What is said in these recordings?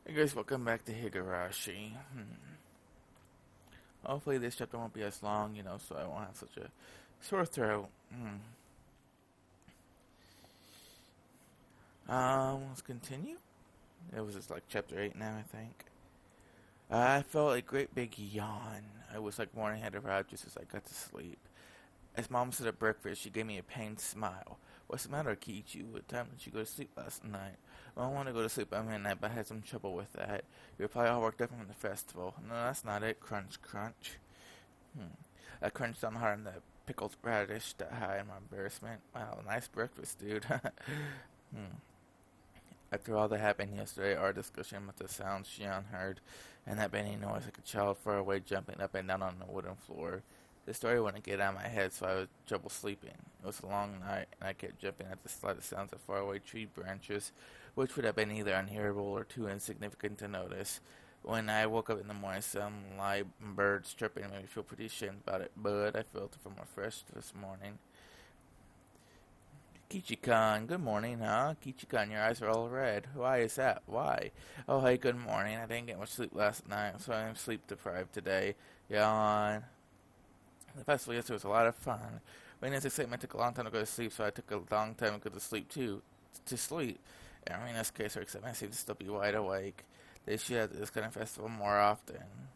Hey guys, welcome back to Higurashi. Hopefully this chapter won't be as long, so I won't have such a sore throat. Let's continue. It was just like chapter 8 now, I think. I felt a great big yawn. I was like morning had arrived just as I got to sleep. As Mom said at breakfast, she gave me a pained smile. "What's the matter, Kiichi? What time did you go to sleep last night?" "Well, I want to go to sleep by midnight, but I had some trouble with that. You're probably all worked up from the festival." "No, that's not it." Crunch, crunch. I crunched down hard on the pickled radish that high in my embarrassment. "Wow, nice breakfast, dude." After all that happened yesterday, our discussion about the sounds Shion heard, and that banging noise like a child far away jumping up and down on the wooden floor. The story wouldn't get out of my head, so I had trouble sleeping. It was a long night, and I kept jumping at the slightest sounds of faraway tree branches, which would have been either unhearable or too insignificant to notice. When I woke up in the morning, some live birds chirping made me feel pretty ashamed about it, but I felt it from fresh this morning. "Kichi-kun, good morning, huh? Kichi-kun, your eyes are all red. Why is that? Why?" "Oh, hey, good morning. I didn't get much sleep last night, so I'm sleep deprived today." Yawn. The festival yesterday was a lot of fun. Reina's excitement took a long time to go to sleep, so I took a long time to go to sleep too. To sleep. In Reina's case, her excitement seemed to still be wide awake. They should have this kind of festival more often,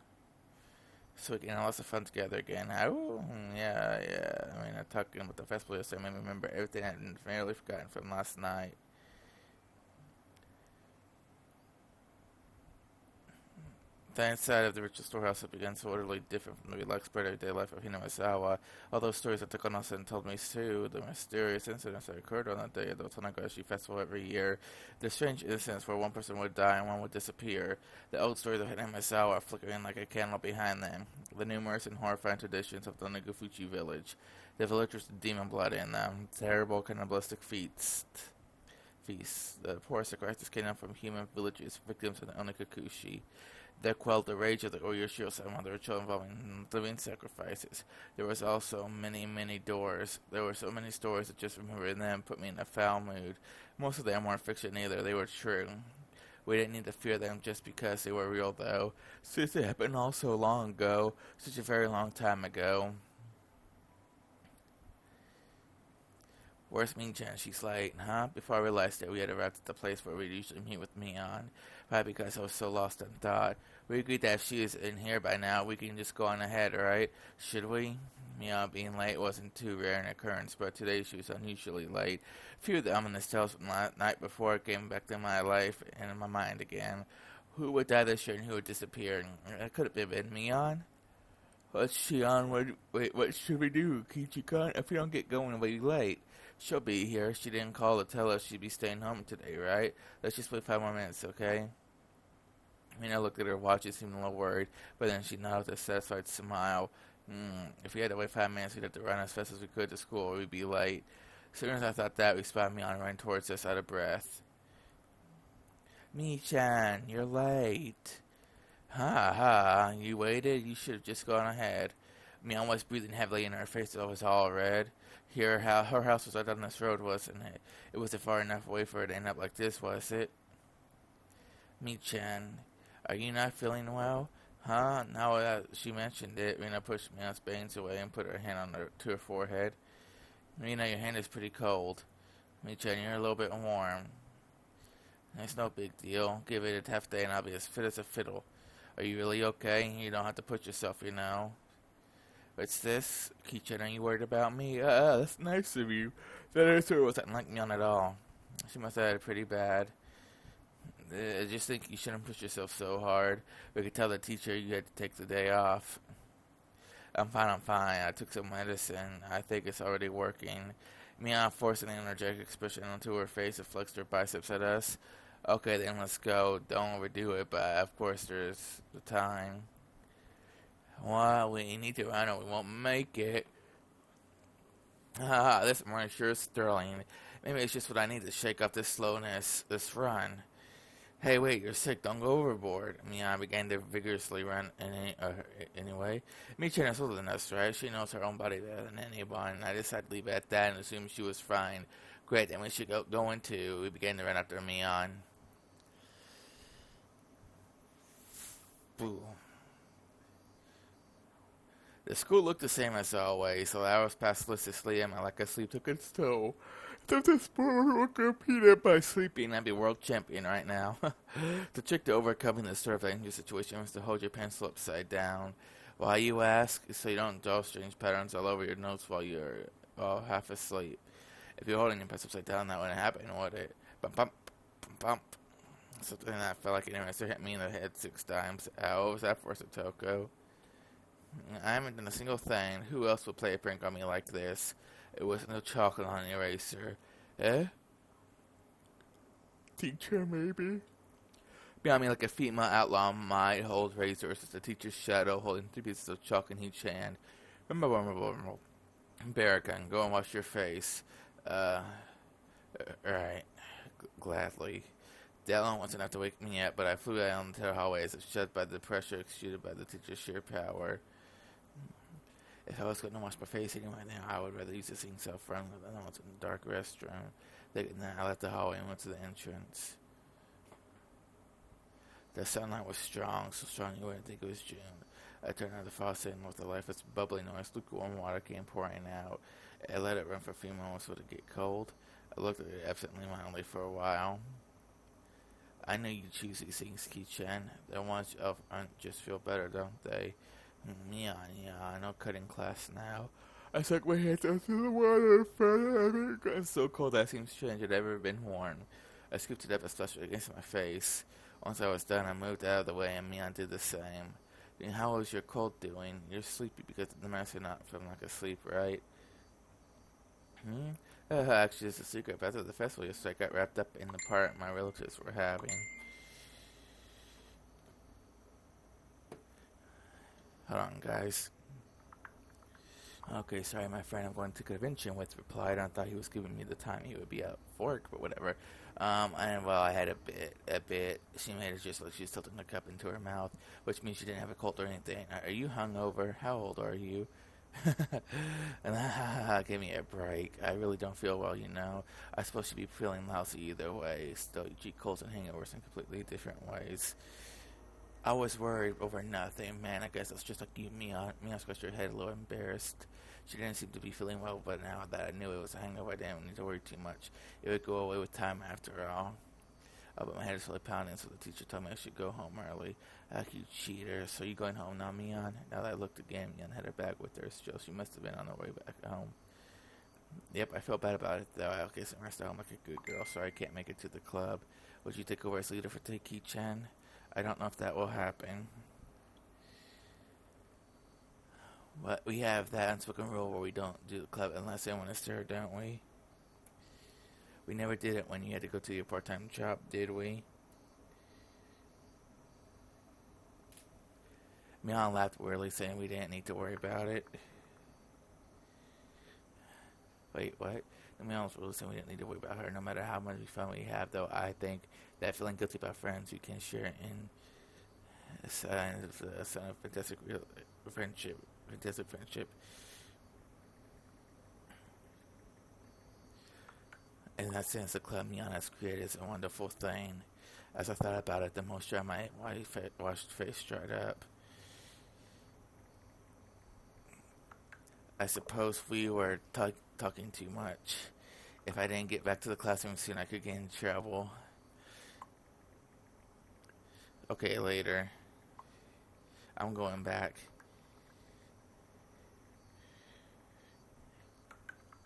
so we can have lots of fun together again. Yeah. I mean, talking about the festival yesterday made me remember everything I had nearly forgotten from last night. The inside of the ritual storehouse had begun so utterly different from the relaxed, bright everyday life of Hinamizawa. All those stories that Takano-san told me too, the mysterious incidents that occurred on that day at the Watanagashi festival every year, the strange incidents where one person would die and one would disappear, the old stories of Hinamizawa flickering like a candle behind them, the numerous and horrifying traditions of the Nagafuchi village, the villagers with demon blood in them, terrible cannibalistic feasts, the poor sacrifices came down from human villages, victims of the Onikakushi. That quelled the rage of the Oyoshiro-sama on the ritual involving living sacrifices. There was also many doors. There were so many stories that just remembering them put me in a foul mood. Most of them weren't fiction either, they were true. We didn't need to fear them just because they were real, though, since they happened all so long ago, such a very long time ago. "Where's Ming-chan?" She's late, huh? Before I realized that we had arrived at the place where we usually meet with Mion. Probably because I was so lost in thought. We agreed that if she is in here by now, we can just go on ahead, right? Should we? Mion being late wasn't too rare an occurrence, but today she was unusually late. A few of the ominous tales from the night before came back to my life and in my mind again. Who would die this year and who would disappear? It could have been Mion. "What's she on? Wait, what should we do, Kichi-kun? If we don't get going, we'll be late." "She'll be here. She didn't call to tell us she'd be staying home today, right? Let's just wait 5 more minutes, okay?" Mina looked at her watch and seemed a little worried, but then she nodded with a satisfied smile. If we had to wait 5 minutes, we'd have to run as fast as we could to school, or we'd be late. As soon as I thought that, we spotted Mion running towards us, out of breath. "Mi-chan, you're late." "Ha ha, you waited? You should have just gone ahead." Mion was breathing heavily and her face was all red. Her house was right down this road, wasn't it? It wasn't far enough away for her to end up like this, was it? "Mi-chan, are you not feeling well?" "Huh?" Now that she mentioned it, Rena pushed Mion's bangs away and put her hand to her forehead. "Rena, your hand is pretty cold." "Mi-chan, you're a little bit warm." "It's no big deal. Give it a tough day and I'll be as fit as a fiddle." "Are you really okay? You don't have to push yourself, you know." "What's this? Kichan, are you worried about me?" That's nice of you." That answer wasn't like Mion at all. She must have had it pretty bad. "I just think you shouldn't push yourself so hard. We could tell the teacher you had to take the day off." I'm fine. I took some medicine. I think it's already working." Mion forced an energetic expression onto her face and flexed her biceps at us. "Okay, then let's go. Don't overdo it, but of course there's the time." "Well, we need to run or we won't make it." "Haha, this morning sure is thrilling. Maybe it's just what I need to shake off this slowness, this run." "Hey, wait, you're sick. Don't go overboard." Mia began to vigorously run anyway. Michan is older than us, right? She knows her own body better than anyone. I decided to leave it at that and assume she was fine. Great, then we should go into. We began to run after Mion. Ooh. The school looked the same as always, so the hours passed listlessly and my lack of sleep took its toll. If the sport were competed by sleeping, I'd be world champion right now. The trick to overcoming this sort of dangerous situation was to hold your pencil upside down. Why, you ask? So you don't draw strange patterns all over your notes while you're half asleep. If you're holding your pencil upside down, that wouldn't happen, would it? Bump, bump, bump, bump. Something that felt like an eraser hit me in the head 6 times. Ow, what was that for, Satoko? I haven't done a single thing. Who else would play a prank on me like this? It was no chocolate on the eraser. Eh? Teacher, maybe? Behind me, like a female outlaw might hold razors as the teacher's shadow holding 3 pieces of chalk in each hand. Bear gun, go and wash your face. Right. Gladly. The outlaw wasn't enough to wake me up, but I flew out into the hallway as if shut by the pressure exuded by the teacher's sheer power. If I was going to wash my face anyway now, I would rather use this thing self-friendly than I was in the dark restroom. I left the hallway and went to the entrance. The sunlight was strong, so strong you wouldn't think it was June. I turned on the faucet and with the lifeless bubbling noise, lukewarm water came pouring out. I let it run for a few moments so it would get cold. I looked at it absently mindedly for a while. I knew you choose these things, Ki-chan. The ones you just feel better, don't they? Yeah, no cutting class now. I stuck my hands into the water and felt it gotten so cold that it seemed strange it had ever been warm. I scooped it up and splashed it against my face. Once I was done, I moved out of the way and Mion did the same. How was your cold doing? You're sleepy because the mask are not feeling like asleep, right? Actually, it's a secret. After the festival yesterday, I got wrapped up in the part my relatives were having. Hold on, guys. Okay, sorry, my friend I'm going to convention with replied. I thought he was giving me the time he would be at work, but whatever. And well, I had a bit. She made it just like she was tilting the cup into her mouth, which means she didn't have a cold or anything. Are you hungover? How old are you? And give me a break. I really don't feel well, you know. I'm supposed to be feeling lousy either way. Still, you cheat colds and hangovers in completely different ways. I was worried over nothing, man. I guess it's just like you, Mia. Mia scratched her head a little embarrassed. She didn't seem to be feeling well, but now that I knew it was a hangover, I didn't need to worry too much. It would go away with time after all. But my head is really pounding, so the teacher told me I should go home early. You cheater. So you going home now, Mion? Now that I looked again, Mion had her bag with her still. She must have been on her way back home. Yep, I felt bad about it, though. I'll get some rest at home like a good girl. Sorry I can't make it to the club. Would you take over as leader for Teiki-chan? I don't know if that will happen. But we have that unspoken rule where we don't do the club unless anyone is there, don't we? We never did it when you had to go to your part-time job, did we? Mion laughed weirdly, saying we didn't need to worry about it. Wait, what? Mion was really saying we didn't need to worry about her, no matter how much fun we have, though. I think that feeling guilty about friends you can share in a sign of fantastic friendship. Fantastic friendship. In that sense, the club Mion has created is a wonderful thing. As I thought about it, the moisture on my washed face dried up. I suppose we were talking too much. If I didn't get back to the classroom soon, I could get in trouble. Okay, later. I'm going back.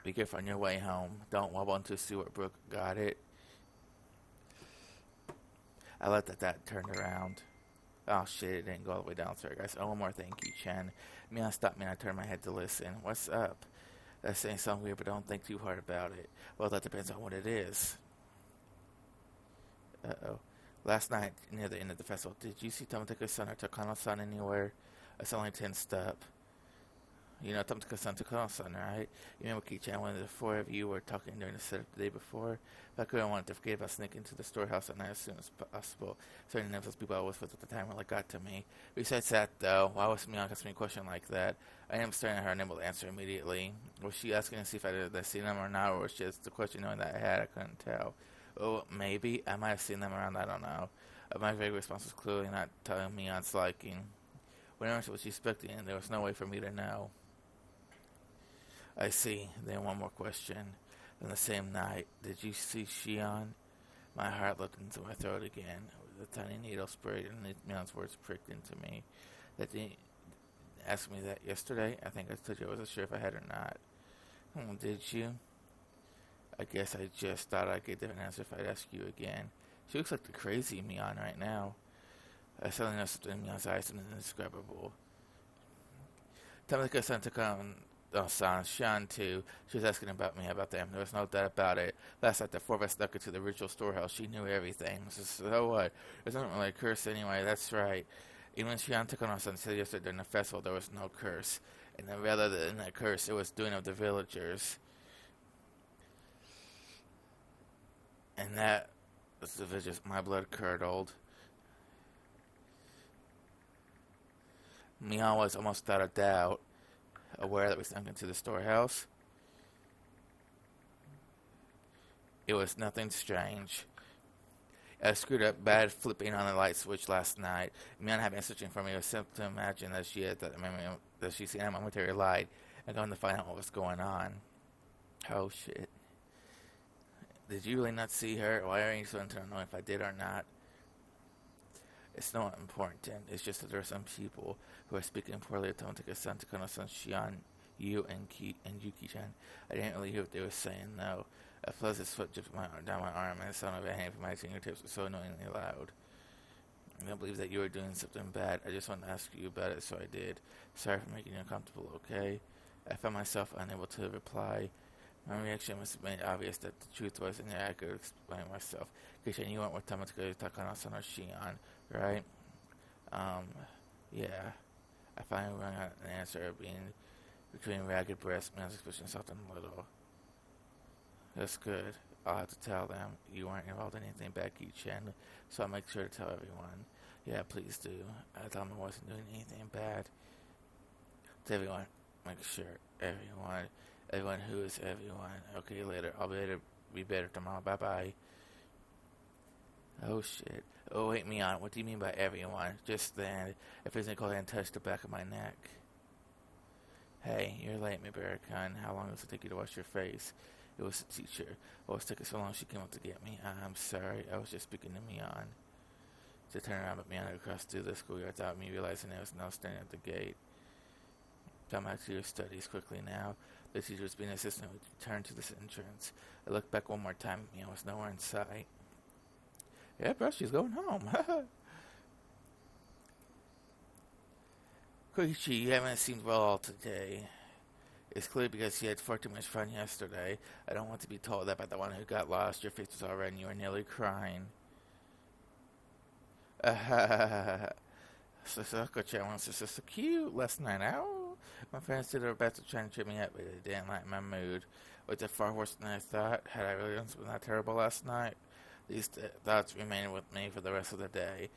Be careful on your way home. Don't wobble into Stewart Brook. Got it? I let that turned around. Oh shit, it didn't go all the way down. Sorry guys. Oh, one more thing, Ki-chan. Mion stopped me and I turned my head to listen. What's up? That's saying something weird, but don't think too hard about it. Well, that depends on what it is. Uh-oh. Last night, near the end of the festival, did you see Tomateka-san or Takano-san anywhere? I suddenly tensed up. You know Tomateka-san, Takano-san, right? You remember Ki-chan when the 4 of you were talking during the setup the day before? If I couldn't want to forget about sneaking into the storehouse at night as soon as possible. Certain of those people I was with at the time really got to me. Besides that, though, why was Mion asking me a question like that? I am staring at her, unable to answer immediately. Was she asking to see if I had seen them or not, or was just the question knowing that I had? I couldn't tell. Oh, maybe. I might have seen them around, I don't know. My vague response was clearly not telling Mion's liking. Whatever she was expecting, there was no way for me to know. I see. Then one more question. On the same night, did you see Shion? My heart leapt into my throat again. The tiny needle sprayed and Mion's words pricked into me. That they asked me that yesterday. I think I told you I wasn't sure if I had or not. Did you? I guess I just thought I'd get a different answer if I'd ask you again. She looks like the crazy Mion right now. I suddenly noticed something in Mion's eyes, something indescribable. Tell me the son took on Ch.2. She was asking about me, about them. There was no doubt about it. Last night, the four of us snuck into the ritual storehouse. She knew everything. So what? It wasn't really a curse anyway. That's right. Even when Shion took on our son yesterday during the festival, there was no curse. And then rather than that curse, it was doing of the villagers. And that was the villagers. My blood curdled. Mion was almost without a doubt aware that we snuck into the storehouse. It was nothing strange. I screwed up bad flipping on the light switch last night. Mion had been searching for me. It was simple to imagine that she had that she seen a momentary light and going to find out what was going on. Oh shit. Did you really not see her? Why are you so interested to know if I did or not? It's not important. It's just that there are some people who are speaking poorly of Tomotika-san, Takano-san, Shion, you, and Yuki-chan. I didn't really hear what they were saying, though. A pleasant foot dripped down my arm, and the sound of a hand from my fingertips was so annoyingly loud. I don't believe that you were doing something bad. I just wanted to ask you about it, so I did. Sorry for making you uncomfortable, okay? I found myself unable to reply. My reaction must have made obvious that the truth was, and I could explain myself. Kishan, you weren't with Tomotika, Takano-san, or Shion, right? Yeah. I finally rang out an answer, being between ragged breaths. Man's expression softened a little. That's good. I'll have to tell them you weren't involved in anything bad, Ki-chan, so I'll make sure to tell everyone. Yeah, please do. I tell them I wasn't doing anything bad. To everyone. Make sure. Everyone. Everyone who is everyone. Okay, later. I'll be better tomorrow. Bye-bye. Oh, shit. Oh, wait, Mion. What do you mean by everyone? Just then, a physical hand touched the back of my neck. Hey, you're late, Mibara-kun. How long does it take you to wash your face? It was the teacher. What was taking so long she came up to get me? I'm sorry. I was just speaking to Mion. To turn around, but Mion had crossed through the schoolyard without me realizing there was no standing at the gate. Come back to your studies quickly now. The teacher was being assistant. We returned to this entrance. I looked back one more time. Mion was nowhere in sight. Yeah, bro, she's going home. Koichi, you haven't seemed well all today. It's clear because you had far too much fun yesterday. I don't want to be told that by the one who got lost. Your face was all red and you were nearly crying. Sasako-chan was just so cute last night. Ow. My friends did their best to try and cheer me up, but they didn't like my mood. Was it far worse than I thought? Had I really done something that terrible last night? These thoughts remained with me for the rest of the day.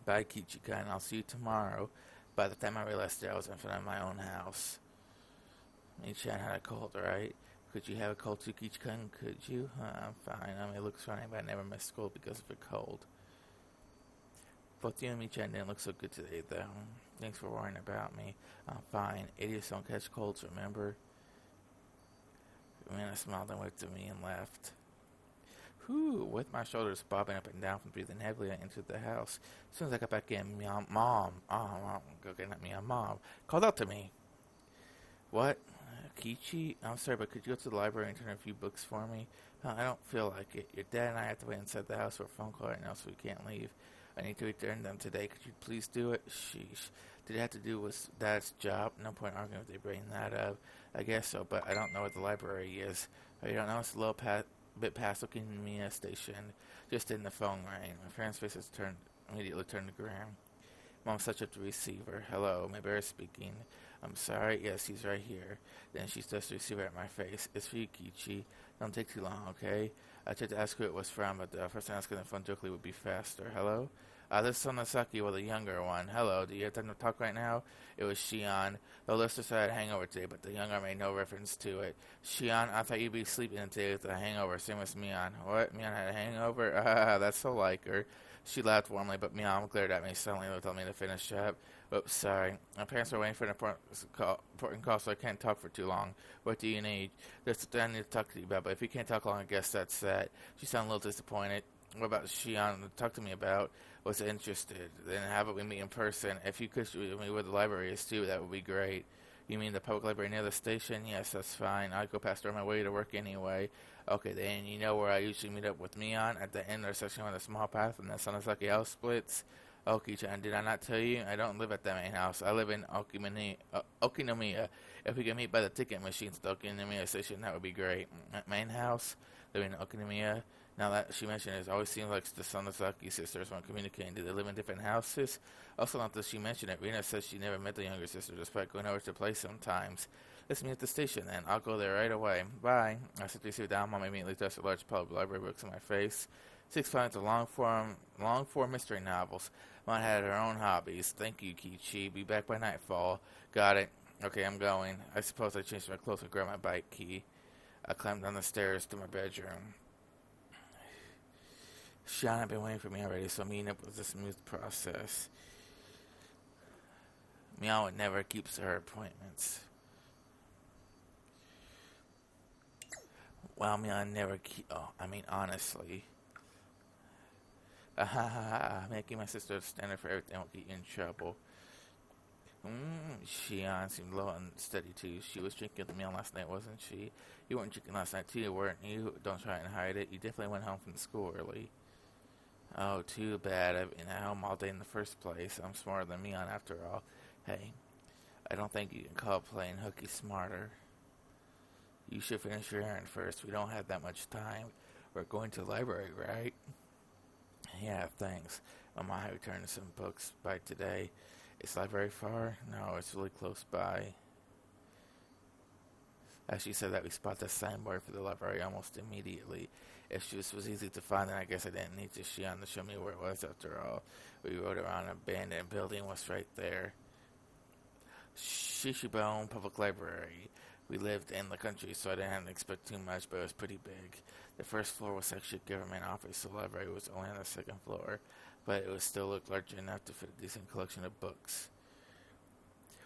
Bye, Kichika, and I'll see you tomorrow. By the time I realized I was in front of my own house. Mi-chan had a cold, right? Could you have a cold too, Kichika? Could you? I'm fine. I mean, it looks funny, but I never missed school because of a cold. Both you and Mi-chan didn't look so good today, though. Thanks for worrying about me. I'm fine. Idiots don't catch colds, remember? I smiled and waved at me and left. Whew, with my shoulders bobbing up and down from breathing heavily, I entered the house. As soon as I got back in, Mom, Mom, called out to me. What? Kichi? I'm sorry, but could you go to the library and turn a few books for me? I don't feel like it. Your dad and I have to wait inside the house for a phone call right now, so we can't leave. I need to return them today. Could you please do it? Sheesh. Did it have to do with Dad's job? No point arguing if they bring that up. I guess so, but I don't know what the library is. Oh, you don't know? It's a little bit past Okinawa Station. Just in the phone rang. My friend's face immediately turned to grim. Mom such up the receiver. Hello, Mibara speaking. I'm sorry. Yes, he's right here. Then she stuffs the receiver at my face. It's for you, Kichi. Don't take too long, okay? I tried to ask who it was from, but the first time asking the phone directly would be faster. Hello? This is Sonasaki with a younger one. Hello, do you have time to talk right now? It was Shion. The lister said I had a hangover today, but the younger made no reference to it. Shion, I thought you'd be sleeping today with a hangover, same as Mion. What? Mion had a hangover? Ah, that's so like her. She laughed warmly, but Mion glared at me suddenly and told me to finish up. Oops, sorry. My parents are waiting for an important call, so I can't talk for too long. What do you need? There's something I need to talk to you about, but if you can't talk long, I guess that's that. She sounded a little disappointed. What about Shion to talk to me about? Was interested. Then how about we meet in person? If you could show me where the library is too, that would be great. You mean the public library near the station? Yes, that's fine. I go past there on my way to work anyway. Okay, then you know where I usually meet up with Mion at the intersection where the small path and the Sonasaki house splits? Oki-chan, did I not tell you? I don't live at the main house. I live in Okinomiya. If we can meet by the ticket machines at the Okinomiya station, that would be great. Main house? Living in Okinomiya? Now that she mentioned it, always seems like the Sonasaki sisters weren't communicating. Do they live in different houses? Also, not that she mentioned it, Rina says she never met the younger sister despite going over to play sometimes. Let's meet at the station then. I'll go there right away. Bye. I simply sit down. Mom immediately touched a large pile of library books in my face. 6 volumes of long form mystery novels. Mom had her own hobbies. Thank you, Kichi. Be back by nightfall. Got it. Okay, I'm going. I suppose I changed my clothes and grabbed my bike key. I climbed down the stairs to my bedroom. Sean had been waiting for me already, so meeting up was a smooth process. Meow never keeps her appointments. Well, Meow never honestly. Making my sister stand up for everything won't get you in trouble. Shion seemed low and steady too. She was drinking with Meow last night, wasn't she? You weren't drinking last night too, weren't you? Don't try and hide it. You definitely went home from school early. Oh, too bad. I've been at home all day in the first place. I'm smarter than Mion after all. Hey, I don't think you can call playing hooky smarter. You should finish your errand first. We don't have that much time. We're going to the library, right? Yeah, thanks. I might return some books by today. Is the library far? No, it's really close by. As she said that, we spotted the signboard for the library almost immediately. If this was easy to find, then I guess I didn't need to Shion to show me where it was after all. We rode around an abandoned building was right there. Shishibone Public Library. We lived in the country, so I didn't expect too much, but it was pretty big. The first floor was actually a government office, so the library was only on the second floor, but it would still look large enough to fit a decent collection of books.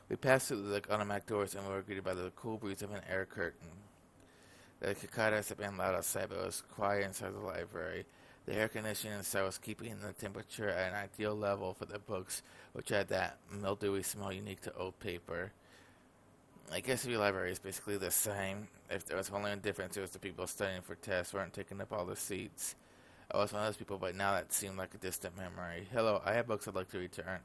We passed through the automatic doors and we were greeted by the cool breeze of an air curtain. The cicadas had been loud outside, but it was quiet inside the library. The air conditioning inside was keeping the temperature at an ideal level for the books, which had that mildewy smell unique to old paper. I guess every library is basically the same. If there was only one difference, it was the people studying for tests weren't taking up all the seats. I was one of those people, but now that seemed like a distant memory. Hello, I have books I'd like to return.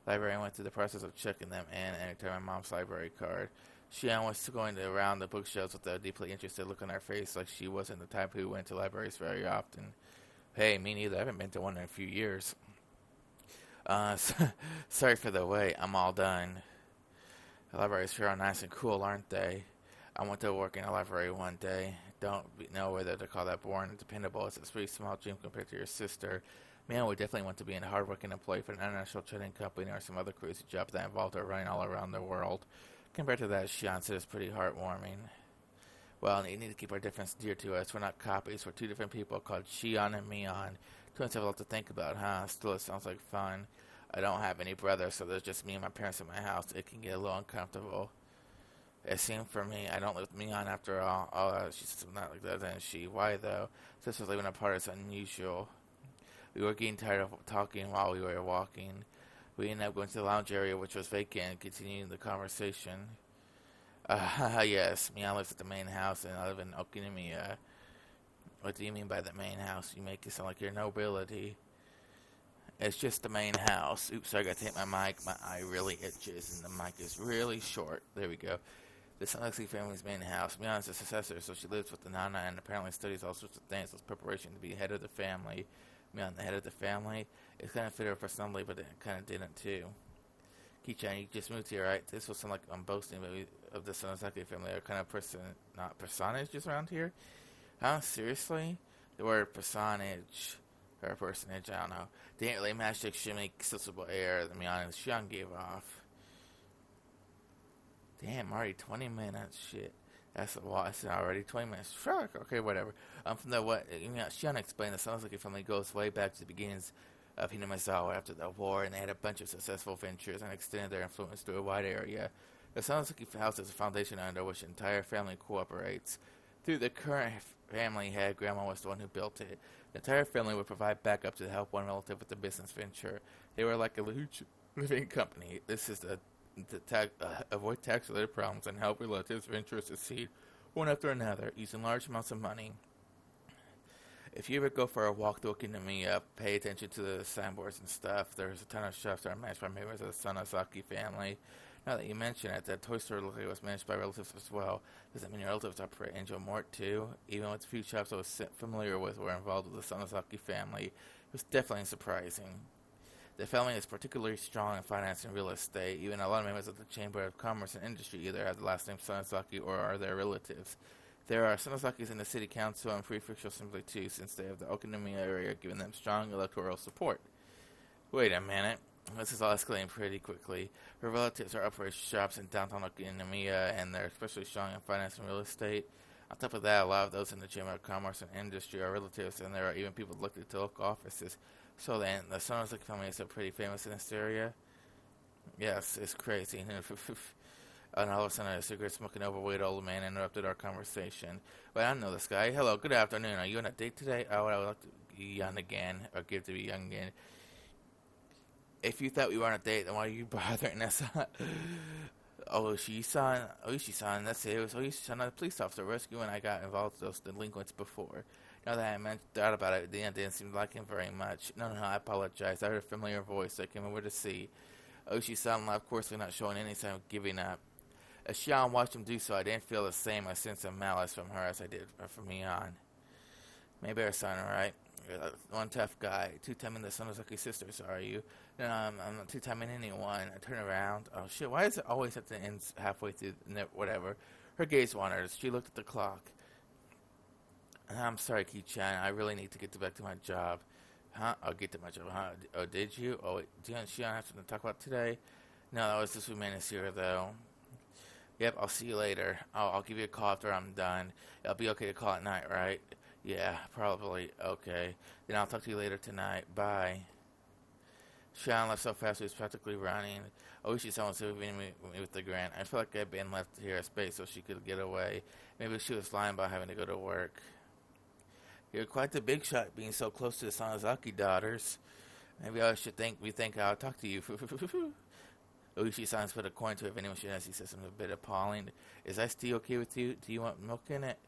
Librarian went through the process of checking them in and returned my mom's library card. Shion was going around the bookshelves with a deeply interested look on her face, like she wasn't the type who went to libraries very often. Hey, me neither. I haven't been to one in a few years. Sorry for the wait. I'm all done. The libraries here are nice and cool, aren't they? I went to work in a library one day. Don't know whether to call that boring or dependable. It's a pretty small gym compared to your sister. Man, we definitely want to be a hard-working employee for an international trading company or some other crazy job that involved her running all around the world. Compared to that, Shion said it's pretty heartwarming. Well, you need to keep our difference dear to us. We're not copies. We're two different people called Shion and Mion. Twins have a lot to think about, huh? Still, it sounds like fun. I don't have any brothers, so there's just me and my parents in my house. It can get a little uncomfortable. It seemed for me, I don't live with Mion after all. She says not like that, then she. Why, though? Sisters living apart is unusual. We were getting tired of talking while we were walking. We ended up going to the lounge area, which was vacant, and continuing the conversation. Yes, Mion lives at the main house, and I live in Okinomiya. What do you mean by the main house? You make it sound like you're nobility. It's just the main house. Oops, sorry, I gotta take my mic. My eye really itches, and the mic is really short. There we go. The Sonasaki family's main house. Mion is a successor, so she lives with the Nana and apparently studies all sorts of things as preparation to be head of the family. Mion, the head of the family. It kind of fit her personality, but it kind of didn't too. Kichan, you just moved here, right? This will sound like I'm boasting, but of the Sonasaki family are kind of not personages around here. Huh? Seriously? The word personage her personage. I don't know. They didn't really match the extremely accessible air that Shion gave off. Damn, already 20 minutes. Shit. That's a lot. It's already 20 minutes. Sure, okay, whatever. From the what, Shion explained the Sonozaki family goes way back to the beginnings of Hinamizawa after the war, and they had a bunch of successful ventures and extended their influence to a wide area. The Sonozaki house is a foundation under which the entire family cooperates. Through the current family head, Grandma was the one who built it. The entire family would provide backup to help one relative with the business venture. They were like a huge living company. This is to avoid tax-related problems and help relatives venture succeed one after another, using large amounts of money. If you ever go for a walk through Okinawa, pay attention to the signboards and stuff. There's a ton of shops that are managed by members of the Sonozaki family. Now that you mention it, that toy store located was managed by relatives as well. Does that mean your relatives operate Angel Mort too? Even with the few shops I was familiar with were involved with the Sonozaki family, it was definitely surprising. The family is particularly strong in finance and real estate. Even a lot of members of the Chamber of Commerce and Industry either have the last name Sonozaki or are their relatives. There are Sonozakis in the city council and prefectural assembly too, since they have the Okinawa area giving them strong electoral support. Wait a minute. This is all escalating pretty quickly. Her relatives are operating shops in downtown Okinawa, and they're especially strong in finance and real estate. On top of that, a lot of those in the Chamber of Commerce and Industry are relatives, and there are even people elected to local offices. So then, the Sonozaki family is pretty famous in this area. Yes, it's crazy. And all of a sudden, a cigarette-smoking overweight old man interrupted our conversation. But I don't know this guy. Hello, good afternoon. Are you on a date today? I would like to be young again, or give to be young again. If you thought we were on a date, then why are you bothering us? Oishi-san, that's it. It was Oishi-san, a police officer, rescuing. I got involved with those delinquents before. Now that I thought about it, the end didn't seem like him very much. No, I apologize. I heard a familiar voice. I came over to see. Oishi-san, of course, we're not showing any sign of giving up. As Shion watched him do so, I didn't feel the same a sense of malice from her as I did from Mion. Maybe our son, alright? One tough guy. Two-timing the Sonozaki sisters, are you? No, I'm not two-timing anyone. I turn around. Oh, shit, why is it always at the end halfway through? Whatever. Her gaze wandered. She looked at the clock. I'm sorry, Ki-chan. I really need to get back to my job. Huh? I'll get to my job, huh? Oh, did you? Oh, wait. Do you and Shion have something to talk about today? No, that was just we managed here, though. Yep, I'll see you later. I'll give you a call after I'm done. It'll be okay to call at night, right? Yeah, probably. Okay. Then I'll talk to you later tonight. Bye. Shion left so fast he was practically running. Oishi-san was leaving me with the grin. I felt like I'd been left here a space so she could get away. Maybe she was lying about having to go to work. You're quite the big shot being so close to the Sonozaki daughters. Maybe I should think I'll talk to you. Oishi-san put a coin to it if anyone should ask. He said something a bit appalling. Is iced tea okay with you? Do you want milk in it?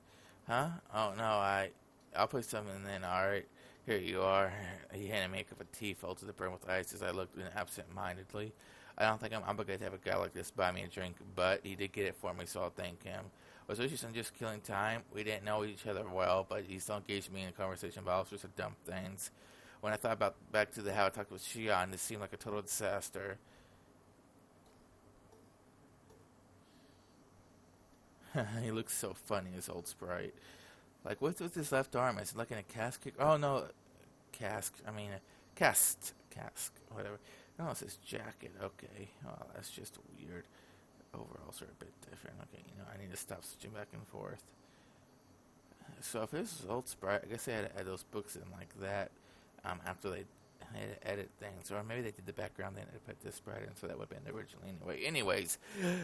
Huh? Oh, no, I'll put some in then, alright. Here you are. He handed me a cup of tea filled to the brim with ice as I looked in absent-mindedly. I don't think I'm obligated to have a guy like this buy me a drink, but he did get it for me, so I'll thank him. Was Oishi-san just killing time? We didn't know each other well, but he still engaged me in a conversation about all sorts of dumb things. When I thought back to how I talked with Shion, this seemed like a total disaster. He looks so funny, this old sprite. Like, what's with his left arm? Is it like in a cast kick? Oh, no. Cask. Whatever. Oh, it's his jacket. Okay. Oh, that's just weird. Overalls are a bit different. Okay, I need to stop switching back and forth. So if this is old sprite, I guess they had to add those books in like that after they had to edit things. Or maybe they did the background, they had to put this sprite in, so that would have been originally anyway. Anyways,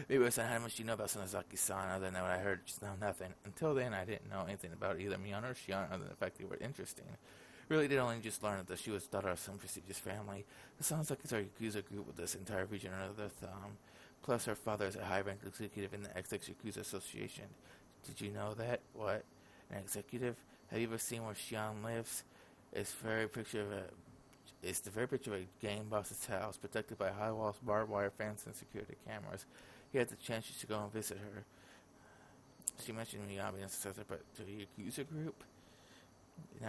maybe it was how much you know about Sonozaki-san other than what I heard, just know nothing. Until then, I didn't know anything about either Mion or Shion other than the fact they were interesting. Really did only just learn that she was daughter of some prestigious family. It sounds like it's our Yakuza group with this entire region under their thumb. Plus, her father is a high-ranked executive in the XX Yakuza Association. Did you know that? What? An executive? Have you ever seen where Shion lives? It's the very picture of a gang boss's house, protected by high walls, barbed wire fence, and security cameras. He had the chance to go and visit her. She mentioned Miyabi and successor, but to the Yakuza group? No,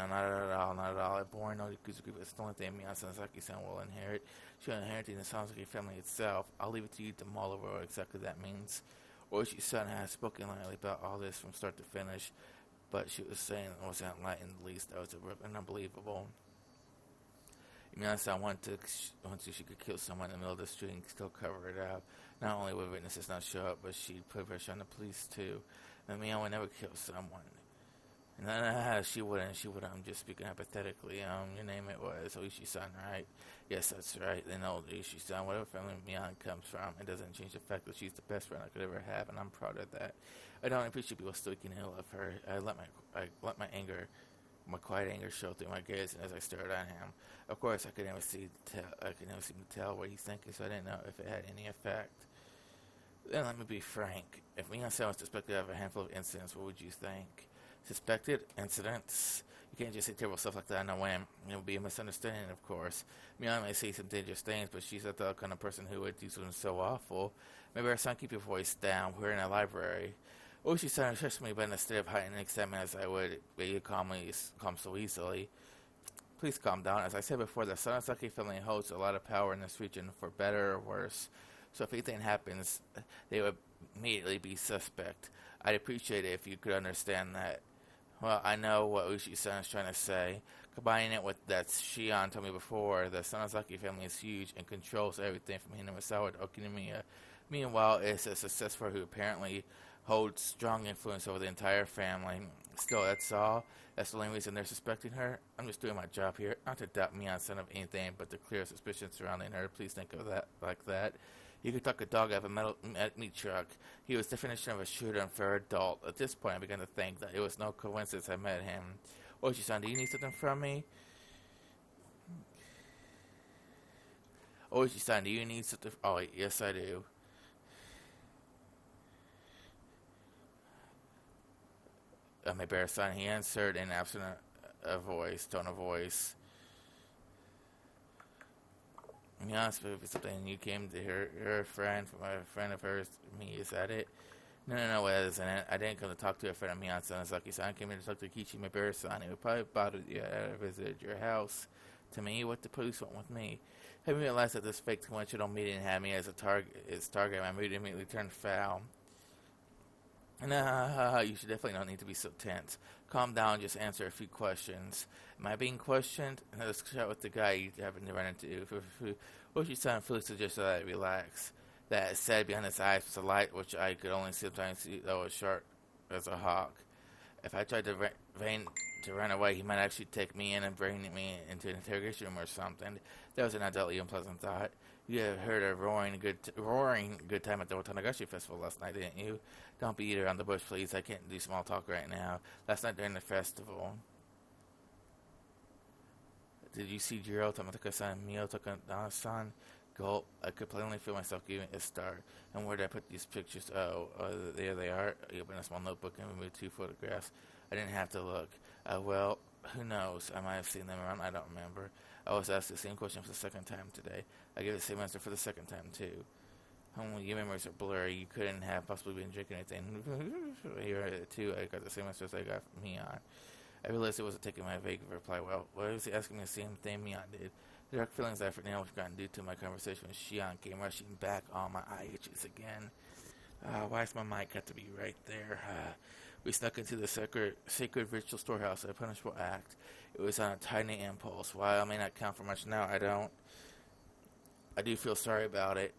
not at all. A born no Yakuza group is the only thing Miya Sonozaki-san will inherit. She will inherit the Sonozaki family itself. I'll leave it to you to mull over what exactly that means. Oishi-san has spoken lightly about all this from start to finish, but she was saying it wasn't light in the least. That was unbelievable. Miyasa wanted to, she could kill someone in the middle of the street and still cover it up. Not only would witnesses not show up, but she'd put pressure on the police too. And Mia would never kill someone. And she wouldn't. I'm just speaking hypothetically. Your name it was Oishi-san, right? Yes, that's right. Then old Oishi-san, whatever family Mian comes from, it doesn't change the fact that she's the best friend I could ever have, and I'm proud of that. I don't appreciate people speaking ill of her. I let my anger, my quiet anger, show through my gaze as I stared at him. Of course, I could never seem to tell what he's thinking, so I didn't know if it had any effect. Then let me be frank. If Mian-san was suspected of a handful of incidents, what would you think? Suspected incidents? You can't just say terrible stuff like that on a whim. It would be a misunderstanding, of course. Mian may say some dangerous things, but she's not the kind of person who would do something so awful. Maybe our son, keep your voice down. We're in a library. Oishi-san touched me, but instead of heightened excitement as I would, be calm so easily. Please calm down. As I said before, the Sonozaki family holds a lot of power in this region, for better or worse. So if anything happens, they would immediately be suspect. I'd appreciate it if you could understand that. Well, I know what Ushi-san is trying to say. Combining it with that Shion told me before, the Sonozaki family is huge and controls everything from Hinamisawa to Okinomiya. Meanwhile, it's a successor who apparently holds strong influence over the entire family. Still, that's all. That's the only reason they're suspecting her. I'm just doing my job here, not to doubt Mian-san of anything but the clear suspicion surrounding her. Please think of that like that. You could talk a dog out of a meat truck. He was the definition of a shooter and fair adult. At this point, I began to think that it was no coincidence I met him. Oishi-san, do you need something from me? Oishi-san, do you need something? Oh, yes, I do. My bear-san, he answered in absent tone of voice. To be honest, if it's something you came to her friend, from a friend of hers, me, is that it? No, that isn't it. I didn't come to talk to a friend of Mian Sonozaki-san. I came here to talk to Kichi Mibera-san. It would probably bother you I visited your house. To me, what the police want with me? Having realized that this fake coincidental meeting had me as a target, my mood immediately turned foul. Nah, you should definitely not need to be so tense. Calm down, just answer a few questions. Am I being questioned? And let's chat with the guy you happen to run into. Oishi-san fully suggested that I relax. That said, behind his eyes was a light which I could only sometimes see that was sharp as a hawk. If I tried to run away, he might actually take me in and bring me into an interrogation room or something. That was an undoubtedly unpleasant thought. You heard a roaring good time at the Watanagashi festival last night, didn't you? Don't beat around the bush, please. I can't do small talk right now. Last night during the festival. Did you see Jiro, Tamataka-san, Mio, Takadana-san? Gulp. I could plainly feel myself giving a start. And where did I put these pictures? There they are. I opened a small notebook and removed 2 photographs. I didn't have to look. Well, who knows? I might have seen them around. I don't remember. I was asked the same question for the second time today. I gave the same answer for the second time, too. Your memories are blurry. You couldn't have possibly been drinking anything. Here, too, I got the same answer as I got from Mian. I realized it wasn't taking my vague reply well. Why was he asking me the same thing Mian did? The dark feelings I for now forgotten due to my conversation with Shion came rushing back. Oh, my eye itches again. Why's my mic got to be right there? We snuck into the sacred ritual storehouse, a punishable act. It was on a tiny impulse. While I may not count for much now, I do feel sorry about it.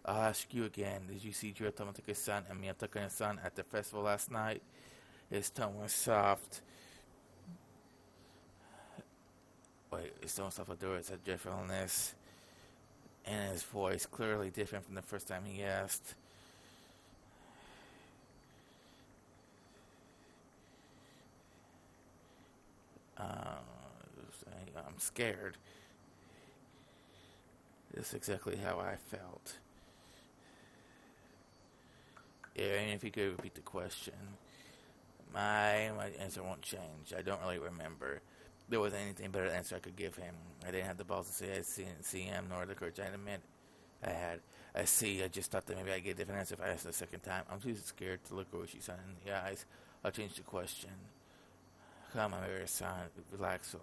I'll ask you again. Did you see Jiro Tamatake-san and Miyataka-san at the festival last night? His tone was soft. Wait, his tone was soft with words of gentleness. And his voice clearly different from the first time he asked. I'm scared. That's exactly how I felt. Yeah, and if you could repeat the question. My answer won't change. I don't really remember. There wasn't anything better answer I could give him. I didn't have the balls to say I didn't see him, nor the courage I admit I had. I just thought that maybe I'd get a different answer if I asked the second time. I'm too scared to look Oishi-san in the eyes. I'll change the question. Come on, Mary-san. Relax.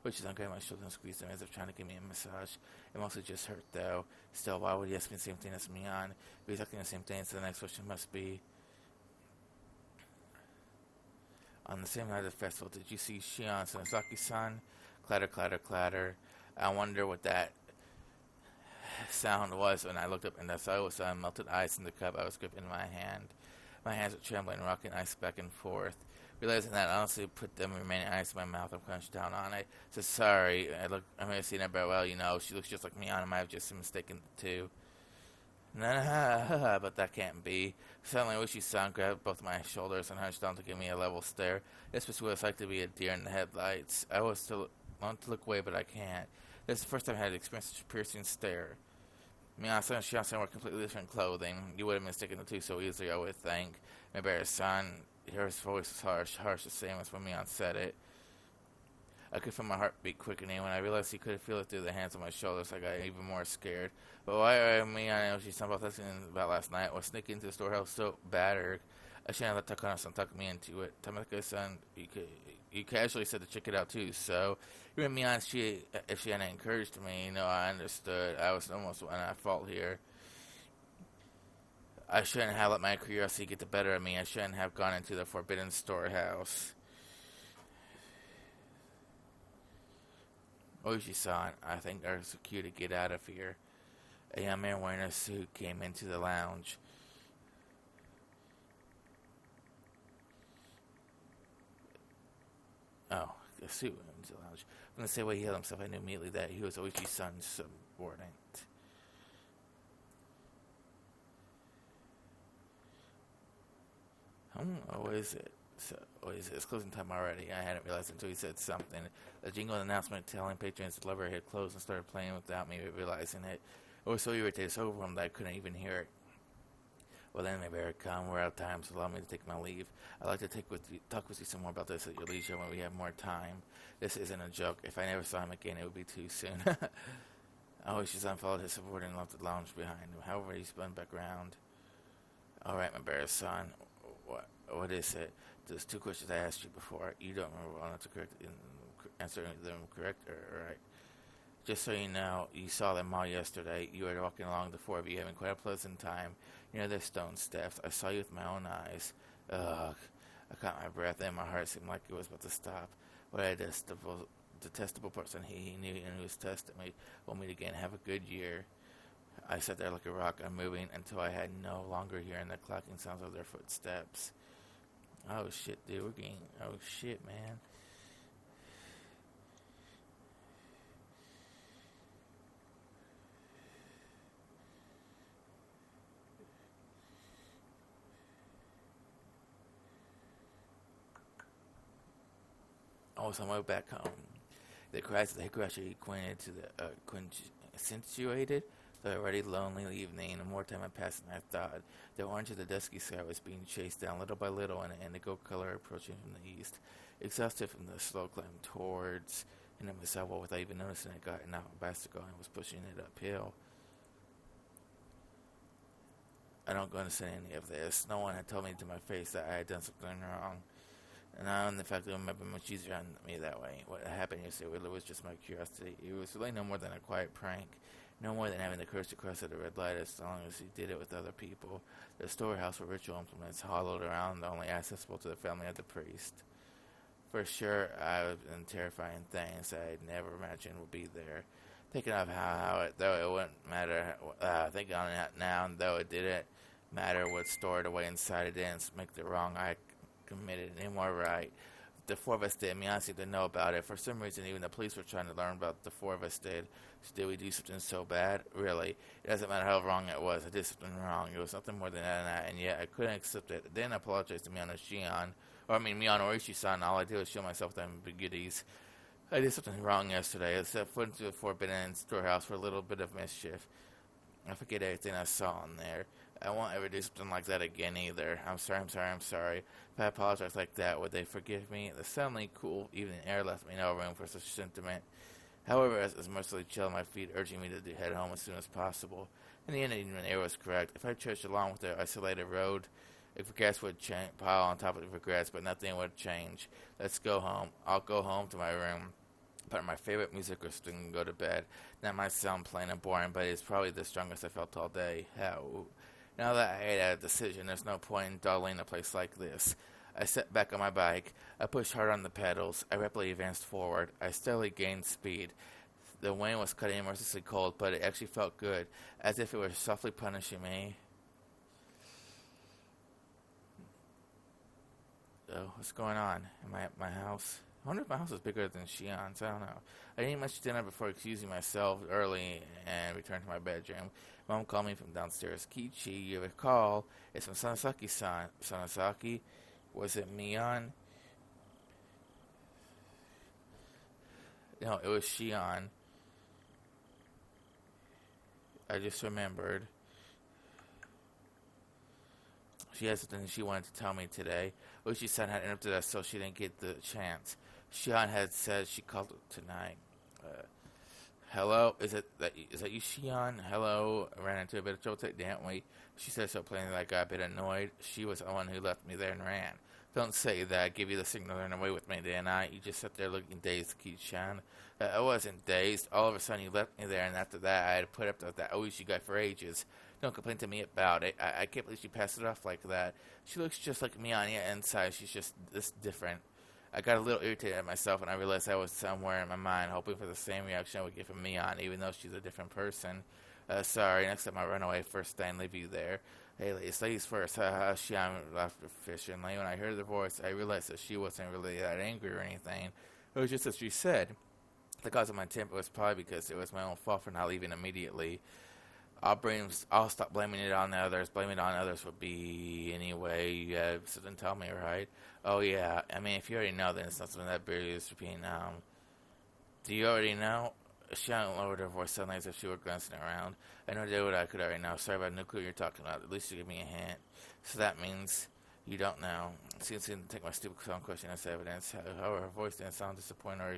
Which is okay, my shoulder and squeezed them as if trying to give me a massage. It mostly just hurt, though. Still, why would he ask me the same thing as Mion? If he's asking the same thing, so the next question must be... On the same night of the festival, did you see Shion Sonosaki-san? Clatter, clatter, clatter. I wonder what that sound was when I looked up and I saw it was melted ice in the cup I was gripping in my hand. My hands were trembling, rocking ice back and forth. Realizing that, I honestly put the remaining ice in my mouth and crunched down on it. So sorry, I may have seen her, but well, she looks just like me on. I might have just mistaken the two. Nah, but that can't be. Suddenly, Uchi-san grabbed both my shoulders and hunched down to give me a level stare. This was what it's like to be a deer in the headlights. I want to look away, but I can't. This is the first time I had experienced such a piercing stare. Miyasa and Shion-san wore completely different clothing. You would have mistaken the two so easily, I would think. Mibara-san, his voice was harsh, the same as when Mion said it. I could feel my heartbeat quickening. When I realized he could feel it through the hands on my shoulders, I got even more scared. But why are me and Oshi-san both listening about last night? Was sneaking into the storehouse so battered? I shouldn't have let Takano-san talk me into it. Tamaka-san, you casually said to check it out too, so... Even me on if she hadn't encouraged me, I understood. I was almost at fault here. I shouldn't have let my curiosity get the better of me. I shouldn't have gone into the forbidden storehouse. Oishi-san, I think there's a cue to get out of here. A young man wearing a suit came into the lounge. Oh, the suit went into the lounge. From the same way he held himself, I knew immediately that he was Oishi-san's subordinate. What is it? It's closing time already. I hadn't realized until he said something. The jingle announcement telling patrons the library had closed and started playing without me realizing it. I was so irritated, so overwhelmed that I couldn't even hear it. Well then, maybe come. We're out of time, so allow me to take my leave. I'd like to talk with you some more about this at your leisure when we have more time. This isn't a joke. If I never saw him again, it would be too soon. Oishi-san followed his subordinate and left the lounge behind him. However, he spun back around. Alright, Mibara-san. What is it? There's two questions I asked you before. You don't remember well enough to answer them correct, right? Just so you know, you saw them all yesterday. You were walking along, the four of you, having quite a pleasant time near the stone steps. I saw you with my own eyes. Ugh. I caught my breath and my heart seemed like it was about to stop. What a detestable person he knew and who was testing me. We'll meet again. Have a good year. I sat there like a rock, unmoving, until I had no longer hearing the clacking sounds of their footsteps. Oh shit, dude, we're getting... Oh shit, man. I was on my way back home. The cries of the Higurashi accentuated the already lonely evening. The more time had passed than I thought. The orange of the dusky sky was being chased down little by little, and an indigo color approaching from the east. Exhausted from the slow climb towards Hinamisawa without even noticing it, got out of a bicycle and was pushing it uphill. I don't understand any of this. No one had told me to my face that I had done something wrong. And now, in the fact that it would be much easier on me that way. What happened yesterday really was just my curiosity. It was really no more than a quiet prank. No more than having the courage to cross at a red light as long as he did it with other people. The storehouse for ritual implements hollowed around, only accessible to the family of the priest. For sure, I was in terrifying things that I'd never imagined would be there. Thinking of though it wouldn't matter, thinking on it now, though it didn't matter what stored away inside, it didn't make the wrong I committed any more right. The four of us did. Mian seemed to know about it. For some reason, even the police were trying to learn about the four of us did. So did we do something so bad? Really? It doesn't matter how wrong it was. I did something wrong. It was nothing more than that, and yet I couldn't accept it. I didn't apologize to Mian or Mian or Ishi-san. All I did was show myself the ambiguities. I did something wrong yesterday. I set foot into the forbidden storehouse for a little bit of mischief. I forget everything I saw in there. I won't ever do something like that again either. I'm sorry. If I apologize like that, would they forgive me? The suddenly cool evening air left me no room for such sentiment. However, as mercilessly chilled my feet, urging me to head home as soon as possible. In the end, even the air was correct. If I trudged along with the isolated road, if regrets would pile on top of regrets, but nothing would change. Let's go home. I'll go home to my room. But my favorite music was to go to bed. That might sound plain and boring, but it's probably the strongest I felt all day. How? Now that I had a decision, there's no point in dawdling in a place like this. I sat back on my bike. I pushed hard on the pedals. I rapidly advanced forward. I steadily gained speed. The wind was cutting mercilessly cold, but it actually felt good, as if it were softly punishing me. Oh, what's going on? Am I at my house? I wonder if my house is bigger than Shion's. I don't know. I didn't eat much dinner before excusing myself early and returned to my bedroom. Mom called me from downstairs. Kichi, you recall, it's from Sanasaki-san. Sanasaki? Was it Mion? No, it was Shion. I just remembered. She had something she wanted to tell me today. Uchi-san had interrupted us, so she didn't get the chance. Shion had said she called tonight. Hello? Is that you, Shion? Hello? I ran into a bit of trouble today, didn't we? She said so plainly that I got a bit annoyed. She was the one who left me there and ran. Don't say that. I gave you the signal to run away with me, didn't I? You just sat there looking dazed, Ki-chan. I wasn't dazed. All of a sudden you left me there, and after that I had to put up with that Oishi guy for ages. Don't complain to me about it. I can't believe she passed it off like that. She looks just like me on the inside. She's just this different. I got a little irritated at myself, and I realized I was somewhere in my mind hoping for the same reaction I would get from Mion, even though she's a different person. Sorry, next time I run away first and leave you there. Hey, ladies first. Shion laughed efficiently. When I heard the voice, I realized that she wasn't really that angry or anything. It was just as she said. The cause of my temper was probably because it was my own fault for not leaving immediately. I'll stop blaming it on the others. Blaming it on others would be anyway. You have something to tell me, right? Oh, yeah. I mean, if you already know, then it's not something that bears repeating. Do you already know? She lowered her voice suddenly as if she were glancing around. I know what I could already know. Sorry, but I knew who you're talking about. At least you give me a hint. So that means you don't know. She seemed to take my stupid question as evidence. However, her voice didn't sound disappointed or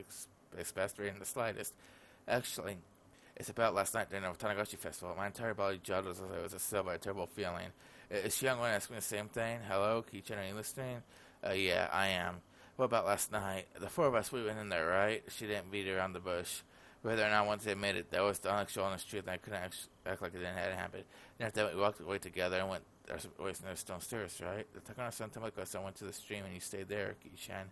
exasperated in the slightest. Actually, it's about last night during the Watanagashi festival. My entire body jolted as if it was assailed by a terrible feeling. Is Shion going to ask me the same thing? Hello, Ki-chan, are you listening? Yeah, I am. What about last night? The four of us, we went in there, right? She didn't beat around the bush. Whether or not I wanted to admit it, that was the actual honest truth, and I couldn't act like it didn't happen. And after that, we walked away together and went our ways downstairs, right? The Takano-san Tamako-san went to the stream, and you stayed there, Ki-chan.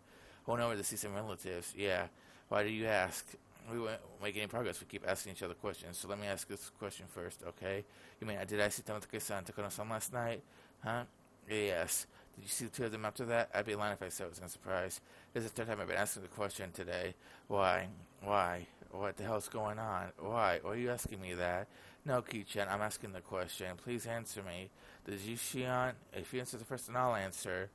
I went over to see some relatives. Yeah. Why do you ask? We won't make any progress. We keep asking each other questions. So let me ask this question first, okay? You mean, did I see Tamako-san and Takano-san last night? Huh? Yes. Did you see the two of them after that? I'd be lying if I said I was surprised. This is the third time I've been asking the question today. Why? Why? What the hell's going on? Why? Why are you asking me that? No, Ki-chan, I'm asking the question. Please answer me. Did you, Shion? If you answer the first, then I'll answer.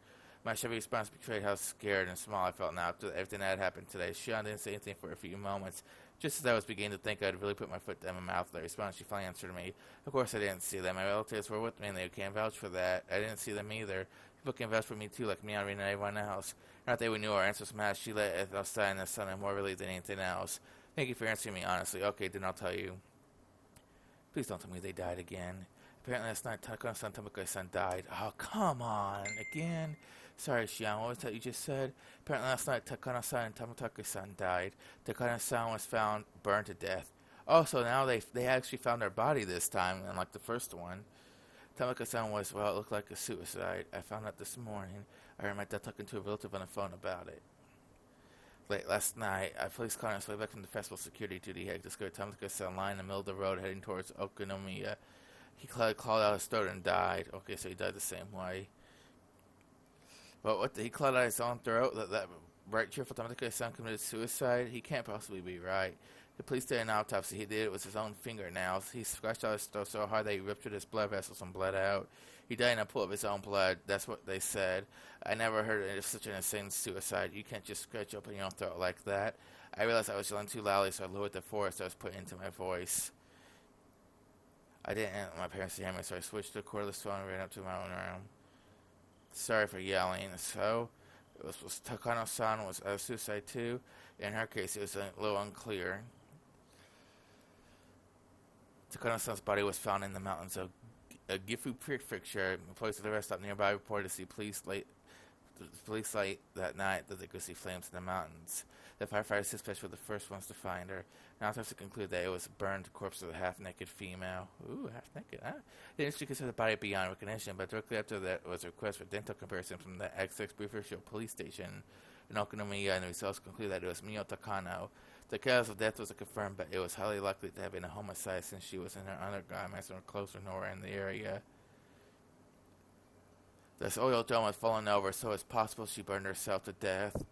My Chevy response betrayed how scared and small I felt now after everything that had happened today. Shion didn't say anything for a few moments. Just as I was beginning to think I'd really put my foot in my mouth, the response she finally answered me. Of course I didn't see them. My relatives were with me and they can't vouch for that. I didn't see them either. People can vouch for me too, like me, Irene, and everyone else. Not that we knew our answers matched. She let us outside in the sun and more relieved than anything else. Thank you for answering me honestly. Okay, then I'll tell you. Please don't tell me they died again. Apparently last night Takano-san Tamako-san died. Oh, come on. Again? Sorry, Shion, what was that you just said? Apparently last night Takano-san and Tamako-san died. Takano-san was found burned to death. Oh, so now they actually found her body this time, unlike the first one. Tamako-san was, well, it looked like a suicide. I found out this morning. I heard my dad talking to a relative on the phone about it. Late last night, a police car on its way back from the festival security duty had discovered Tamako-san lying in the middle of the road heading towards Okonomiya. He clawed out his throat and died. Okay, so he died the same way. But what, he clawed out his own throat? That bright, cheerful Tamako-san committed suicide? He can't possibly be right. The police did an autopsy. He did it with his own fingernails. He scratched out his throat so hard that he ruptured his blood vessels and bled out. He died in a pool of his own blood. That's what they said. I never heard of such an insane suicide. You can't just scratch open your own throat like that. I realized I was yelling too loudly, so I lowered the force I was putting into my voice. I didn't want my parents to hear me, so I switched to a cordless phone and ran up to my own room. Sorry for yelling. So, was Takano-san was a suicide too? In her case, it was a little unclear. Takano-san's body was found in the mountains of Gifu Prefecture. Police at the rest stop nearby reported to see police the police light that night that they could see flames in the mountains. The firefighters dispatched were the first ones to find her. Now to conclude that it was a burned corpse of a half-naked female. Ooh, half-naked, huh? The industry considered the body beyond recognition, but directly after that was a request for dental comparison from the XX Prefectural Police Station in Okonomiya, and the results concluded that it was Mio Takano. The cause of death wasn't confirmed, but it was highly likely to have been a homicide since she was in her undergarments and her clothes were nowhere in the area. This oil dome had fallen over, so it's possible she burned herself to death.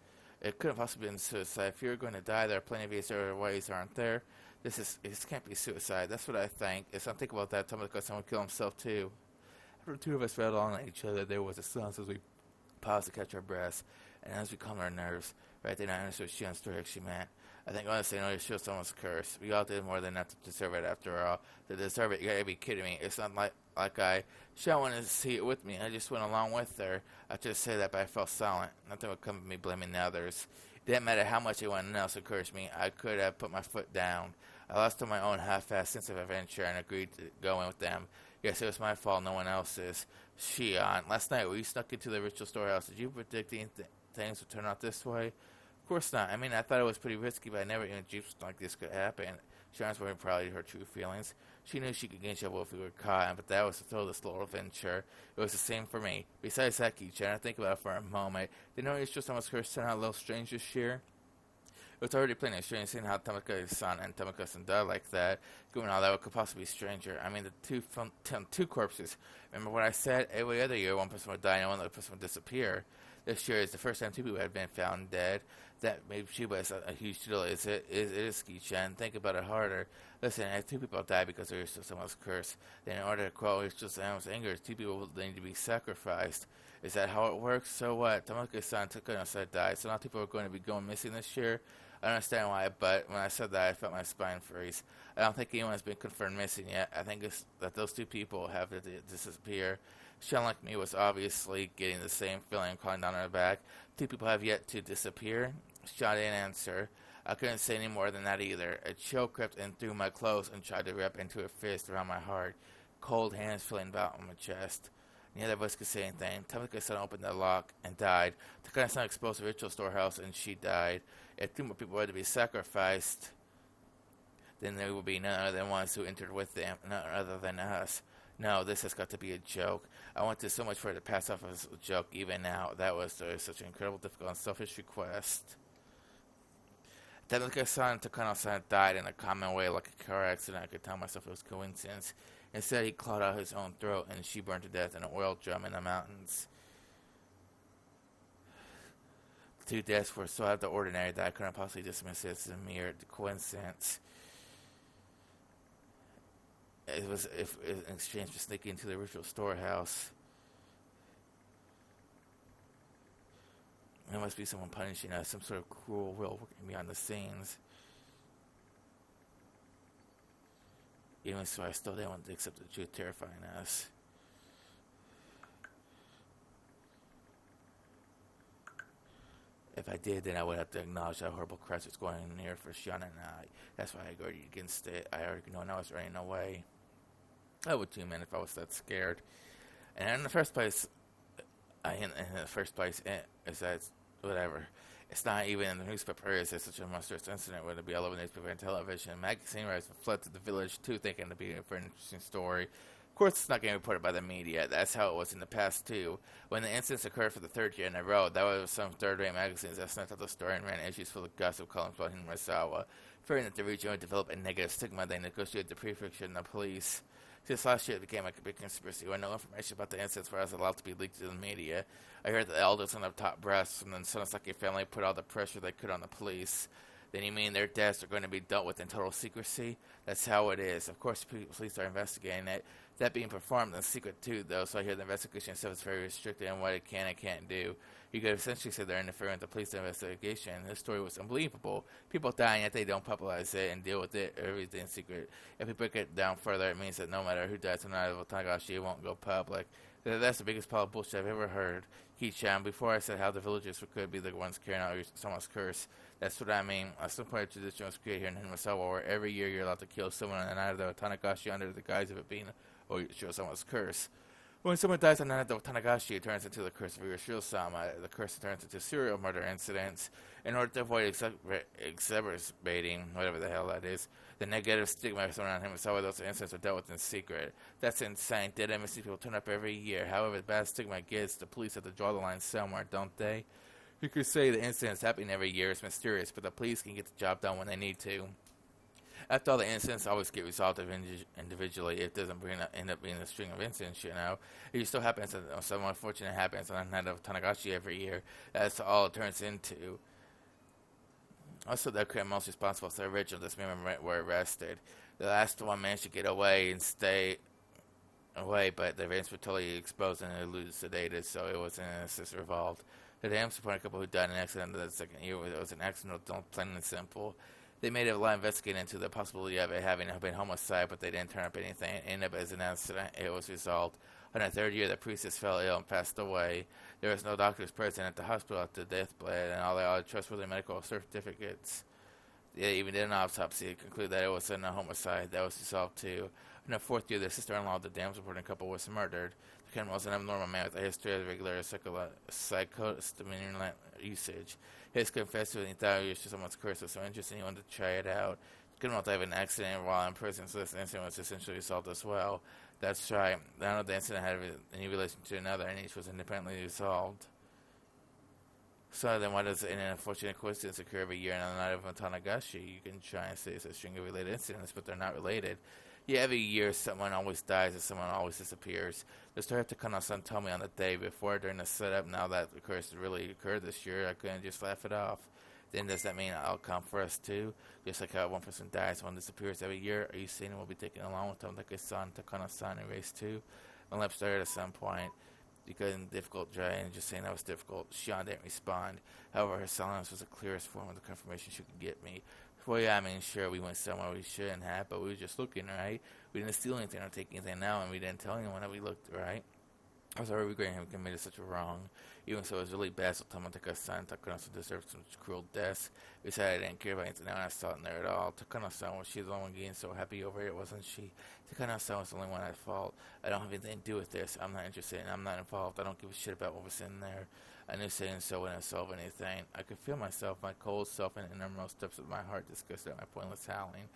It couldn't possibly been suicide. If you're going to die, there are plenty of easier ways, aren't there? This can't be suicide. That's what I think. If I think about that, someone would kill himself too. After the two of us read along at each other, there was a silence as we paused to catch our breaths, and as we calmed our nerves. Right then I understood what she understood what she meant. I think honestly, no, you show someone's curse. We all did more than enough to deserve it after all. To deserve it, you gotta be kidding me. It's not like I wanted to see it with me. I just went along with her. I just say that, but I felt silent. Nothing would come of me blaming the others. It didn't matter how much anyone else encouraged me. I could have put my foot down. I lost to my own half-assed sense of adventure and agreed to go in with them. Yes, it was my fault, no one else's. Shion, last night when you snuck into the ritual storehouse, did you predict things would turn out this way? Of course not. I mean, I thought it was pretty risky, but I never even dreamed like this could happen. Shion's weren't probably her true feelings. She knew she could get in trouble if we were caught, but that was the thrill of this little adventure. It was the same for me. Besides that, Kichan, I think about it for a moment. Did no just almost cursed out a little strange this year? It was already plainly strange seeing how Tamaka-san and Tamaka-san died like that. Given all that, what could possibly be stranger? I mean, the two corpses. Remember what I said? Every other year, one person would die and one other person would disappear. This year is the first time two people had been found dead. That maybe she was a huge deal. It is Ski-chan. Think about it harder. Listen, if two people die because there is someone's curse, then in order to quell someone's anger, two people will need to be sacrificed. Is that how it works? So what? Tamaka-san Takano-san died, so now people are going to be going missing this year? I don't understand why, but when I said that, I felt my spine freeze. I don't think anyone's been confirmed missing yet. I think it's that those two people have to disappear. Sean, like me, was obviously getting the same feeling crawling down her back. Two people have yet to disappear. Sean didn't answer. I couldn't say any more than that either. A chill crept in through my clothes and tried to wrap into a fist around my heart. Cold hands feeling about on my chest. Neither of us could say anything. Tamaka-san opened the lock and died. Takano-san exposed the ritual storehouse and she died. If two more people were to be sacrificed, then there would be none other than ones who entered with them, none other than us. No, this has got to be a joke. I wanted so much for it to pass off as a joke even now. That was such an incredible, difficult, and selfish request. Tamaka-san and Takano-san died in a common way, like a car accident. I could tell myself it was coincidence. Instead, he clawed out his own throat, and she burned to death in an oil drum in the mountains. The two deaths were so out of the ordinary that I couldn't possibly dismiss it as a mere coincidence. It was in exchange for sneaking into the ritual storehouse. There must be someone punishing us, some sort of cruel will working behind the scenes. Even so, I still didn't want to accept the truth terrifying us. If I did, then I would have to acknowledge how horrible crisis was going near for Shion and I. That's why I argued against it. I already know I was running away. I would too, man, if I was that scared. And in the first place, is that whatever. It's not even in the newspaper areas that such a monstrous incident would be all over the newspaper and television. Magazine writers fled to the village too, thinking to be for an interesting story. Of course, it's not getting reported by the media. That's how it was in the past too. When the incidents occurred for the third year in a row, that was some third-rate magazines that snuck out the story and ran issues full of gossip columns about Higurashi. Fearing that the region would develop a negative stigma, they negotiated the prefecture and the police. Since last year, it became a big conspiracy where no information about the incidents was allowed to be leaked to the media. I heard that the elders and the top brass from the Sonosaki family put all the pressure they could on the police. Then you mean their deaths are going to be dealt with in total secrecy? That's how it is. Of course, the police are investigating it. That being performed in secret too, though, so I hear the investigation itself is very restricted in what it can and can't do. You could essentially say they're interfering with the police investigation. This story was unbelievable. People die, and yet they don't publicize it and deal with it, everything in secret. If we break it down further, it means that no matter who dies tonight of Watanagashi, it won't go public. That's the biggest pile of bullshit I've ever heard. Kichan, before I said how the villagers could be the ones carrying out someone's curse. That's what I mean. At some point, a tradition was created here in Higurashi where every year you're allowed to kill someone on the night of the Watanagashi under the guise of it being or show someone's curse. When someone dies on the Watanagashi, it turns into the curse of Hiroshima. The curse turns into serial murder incidents. In order to avoid exacerbating, whatever the hell that is, the negative stigma surrounding him, some of those incidents are dealt with in secret. That's insane. Dead and missing people turn up every year. However, the bad stigma gets, the police have to draw the line somewhere, don't they? You could say the incidents happening every year is mysterious, but the police can get the job done when they need to. After all, the incidents always get resolved individually. It doesn't end up being a string of incidents, you know. It still happens, something unfortunate happens on the night of Watanagashi every year. That's all it turns into. Also, the criminals responsible for the original dismemberment were arrested. The last one managed to get away and stay away, but the evidence were totally exposed and elucidated, so it was an innocent revolt. The dam supported a couple who died in an accident the second year. It was an accident, plain and simple. They made a lot of investigating into the possibility of it having been homicide, but they didn't turn up anything. It ended up as an accident. It was resolved. On the third year, the priestess fell ill and passed away. There was no doctors present at the hospital at the deathbed, and all the trustworthy medical certificates. They even did an autopsy to conclude that it was a homicide. That was resolved too. In the fourth year, the sister-in-law of the dam's reporting couple was murdered. The criminal was an abnormal man with a history of regular psychostimulant usage. His confessed to it and he thought it was just someone's curse was so interesting he wanted to try it out. The criminal died of an accident while in prison, so this incident was essentially resolved as well. That's right. None of the incident had any relation to another, and each was independently resolved. So then why does an unfortunate coincidence occur every year on the night of Watanagashi? You can try and say it's a string of related incidents, but they're not related. Yeah, every year someone always dies and someone always disappears. The story of Takano-san told me on the day before during the setup. Now that the curse really occurred this year, I couldn't just laugh it off. Then does that mean I'll come for us too? Just like how one person dies, one disappears every year. Are you saying we'll be taken along with them like I saw Takano-san in race 2? My lips started at some point. Because in difficult dry and just saying that was difficult. Shion didn't respond. However, her silence was the clearest form of the confirmation she could get me. Well, yeah, I mean, sure, we went somewhere we shouldn't have, but we were just looking, right? We didn't steal anything or take anything now, and we didn't tell anyone that we looked, right? I was already regretting having committed such a wrong. Even so, it was really bad, so Takano-san deserved some cruel deaths. Besides, I didn't care about anything now, and I saw it in there at all. Takano-san, was she the one getting so happy over it, wasn't she? Takano-san was the only one at fault. I don't have anything to do with this. I'm not interested, and I'm not involved. I don't give a shit about what was in there. I knew saying so wouldn't solve anything. I could feel myself, my cold self, and innermost depths of my heart disgusted at my pointless howling.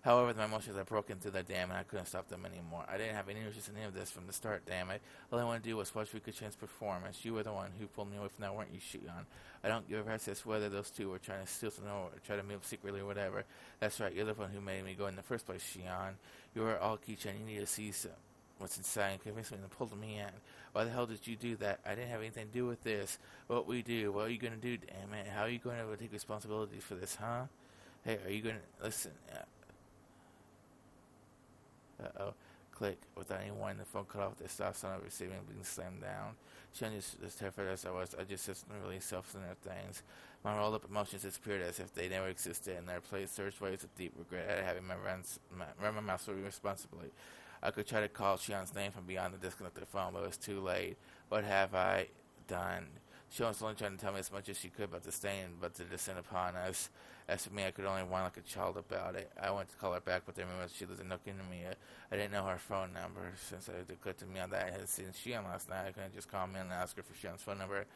However, my emotions had broken through that dam, and I couldn't stop them anymore. I didn't have any interest in any of this from the start, damn it. All I wanted to do was watch Rikuchan's performance. You were the one who pulled me away from that, weren't you, Shion? I don't give a rat's ass whether those two were trying to steal something or try to move secretly or whatever. That's right, you're the one who made me go in the first place, Shion. You were all Kichan, you need to see what's inside and convince me to pull me in. Why the hell did you do that? I didn't have anything to do with this. What we do, what are you going to do, damn it? How are you going to take responsibility for this, huh? Hey, are you going to... Listen... Uh-oh. Click. Without any warning, the phone cut off with the stop sign of receiving being slammed down. Shion just as terrified as I was. I just systemly released self-centered things. My rolled-up emotions disappeared as if they never existed. In their place, surged waves of deep regret at having run my mouth so irresponsibly. I could try to call Shion's name from beyond the disconnected phone, but it was too late. What have I done? Shion was only trying to tell me as much as she could about the stain, but to descend upon us. As for me, I could only whine like a child about it. I went to call her back, but then realized she wasn't looking at me. I didn't know her phone number. Since it occurred to me that I had seen Shion last night, I couldn't just call me and ask her for Shion's phone number.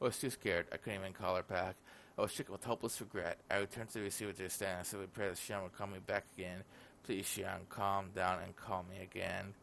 I was too scared. I couldn't even call her back. I was stricken with hopeless regret. I returned to the receiver to the stand and simply prayed that Shion would call me back again. Please, Shion, calm down and call me again.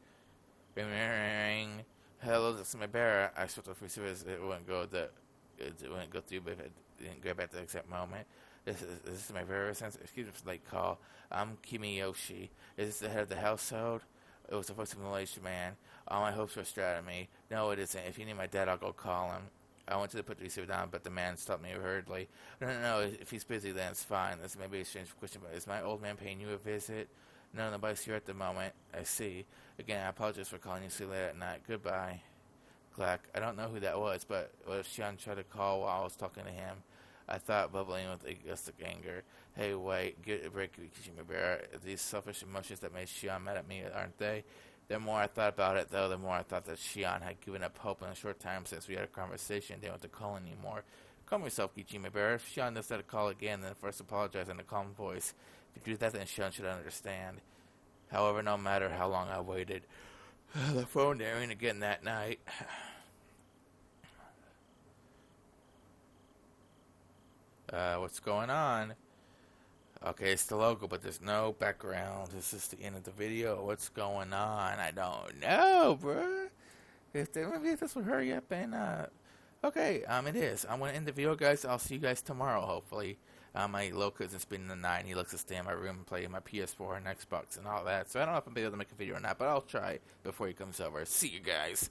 Ring. Hello, this is my bearer. I switched off receivers. It wouldn't go through, but it didn't grab at the exact moment. This is my bearer. Excuse me for the late call. I'm Kimiyoshi. Is this the head of the household? It was the voice of an Malaysian man. All my hopes were strapped at me. No, it isn't. If you need my dad, I'll go call him. I wanted to put the receiver down, but the man stopped me hurriedly. No. If he's busy, then it's fine. This may be a strange question, but is my old man paying you a visit? No, nobody's here at the moment. I see. Again, I apologize for calling you so late at night. Goodbye. Clack. I don't know who that was, but what if Shion tried to call while I was talking to him? I thought, bubbling with a gust of anger. Hey, wait, get a break, Kishima Bear. These selfish emotions that made Shion mad at me, aren't they? The more I thought about it, though, the more I thought that Shion had given up hope in a short time since we had a conversation. Didn't want to call anymore. Calm yourself, Kichima Bear. If Shion does that call again, then first apologize in a calm voice. If you do that, then Shion should understand. However, no matter how long I waited, The phone there ain't again that night. What's going on? Okay, it's the logo, but there's no background. This is the end of the video. What's going on? I don't know, bruh. Maybe this will hurry up and, okay, it is. I'm going to end the video, guys. I'll see you guys tomorrow, hopefully. My little cousin's spending the night, and he likes to stay in my room and play my PS4 and Xbox and all that. So I don't know if I'll be able to make a video or not, but I'll try before he comes over. See you guys.